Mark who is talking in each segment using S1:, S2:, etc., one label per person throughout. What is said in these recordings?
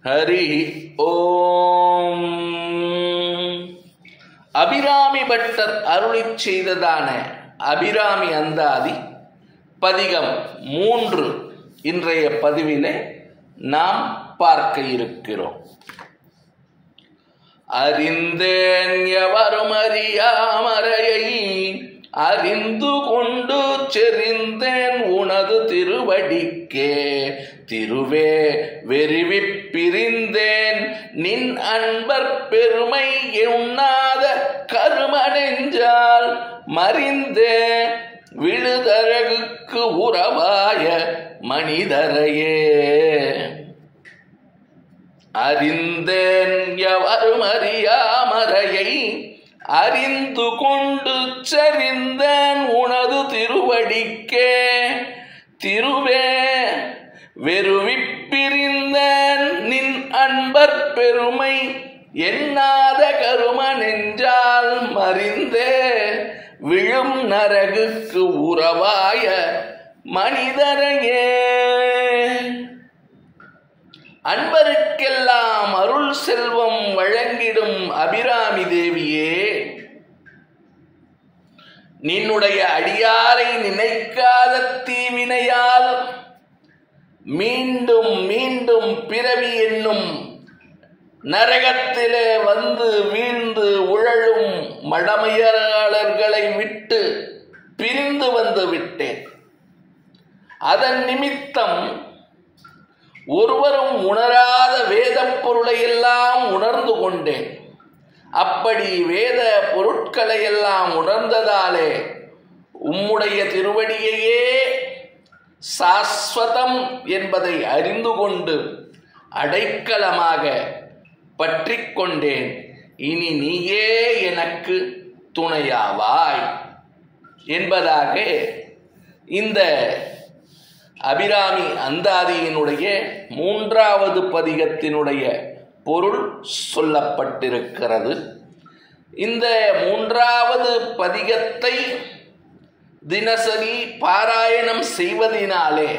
S1: ஹரி ஓம். Abirami butter அருளிச் செய்ததான அபிராமி அந்தாதி பதிகம் 3 இன்றைய பதிவிலே நாம் பார்க்க இருக்கிறோம். அறிந்தேன் எவரும் அறியாமறையை அறிந்து கொண்டு செறிந்தேன் உனது திருவடிக்கே திருவே வெறிவி பிரிந்தேன் நின் அன்பர் பெருமை எண்ணாத கருமனெஞ்சால் மறிந்தே விழுதரகுக்கு உறவாய மனிதரையே. அறிந்தேன் எவரும் அறியாமறையை அறிந்து கொண்டு செறிந்தேன் உனது திருவடிக்கே திருவே வெறுவி பிரிந்தேன் நின் அன்பர் பெருமை எண்ணாத கரும நெஞ்சால் மறிந்தே விழும் நரகுக்கு உறவாய மனிதரையே. அன்பருக்கெல்லாம் அருள் செல்வம் வழங்கிடும் அபிராமி தேவியே, நின்னுடைய அடியாரை நினைக்காத தீவினையால் மீண்டும் மீண்டும் பிறவி என்னும் நரகத்திலே வந்து வீழ்ந்து உழலும் மடமையாளர்களை விட்டு பிரிந்து வந்து விட்டேன். அதன் நிமித்தம் ஒருவரும் உணராத வேத பொருளை எல்லாம் உணர்ந்து கொண்டேன். அப்படி வேத பொருட்களை எல்லாம் உணர்ந்ததாலே உம்முடைய திருவடியையே சாஸ்வதம் என்பதை அறிந்து கொண்டு அடைக்கலமாக பற்றி கொண்டேன். இனி நீயே எனக்கு துணையாவாய் என்பதாக இந்த அபிராமி அந்தாதியினுடைய 3வது பதிகத்தினுடைய பொருள் சொல்லப்பட்டிருக்கிறது. இந்த 3வது பதிகத்தை தினசரி பாராயணம் செய்வதினாலே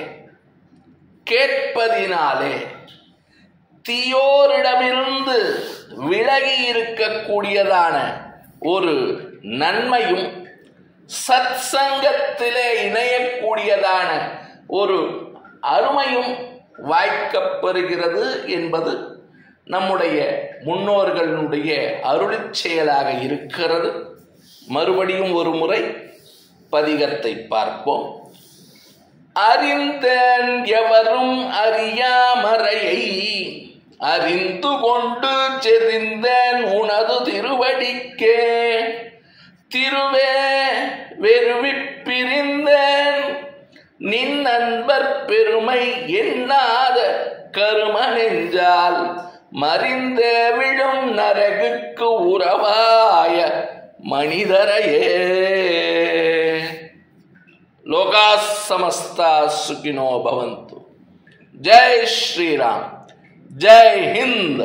S1: கேட்பதினாலே தீயோரிடமிருந்து விலகி இருக்கக்கூடியதான ஒரு நன்மையும் சத் சங்கத்திலே இணையக்கூடியதான ஒரு அருமையும் வாய்க்கப்பெறுகிறது என்பது நம்முடைய முன்னோர்களுடைய அருளிச் செயலாக இருக்கிறது. மறுபடியும் ஒரு முறை பதிகத்தை பார்ப்போம். அறிந்தேன் எவரும் அறியாமறையை அறிந்து கொண்டு செறிந்தேன் உனது திருவடிக்கே திருவே வெறுவி பிரிந்தேன் நின் அன்பர் பெருமை எண்ணாத கரும நெஞ்சால் மறிந்தே விழும் நரகுக்கு உறவாய மனிதரையே. லோகா சமஸ்தா சுகினோ பவந்து. ஜெய் ஸ்ரீராம், ஜெய் ஹிந்த்.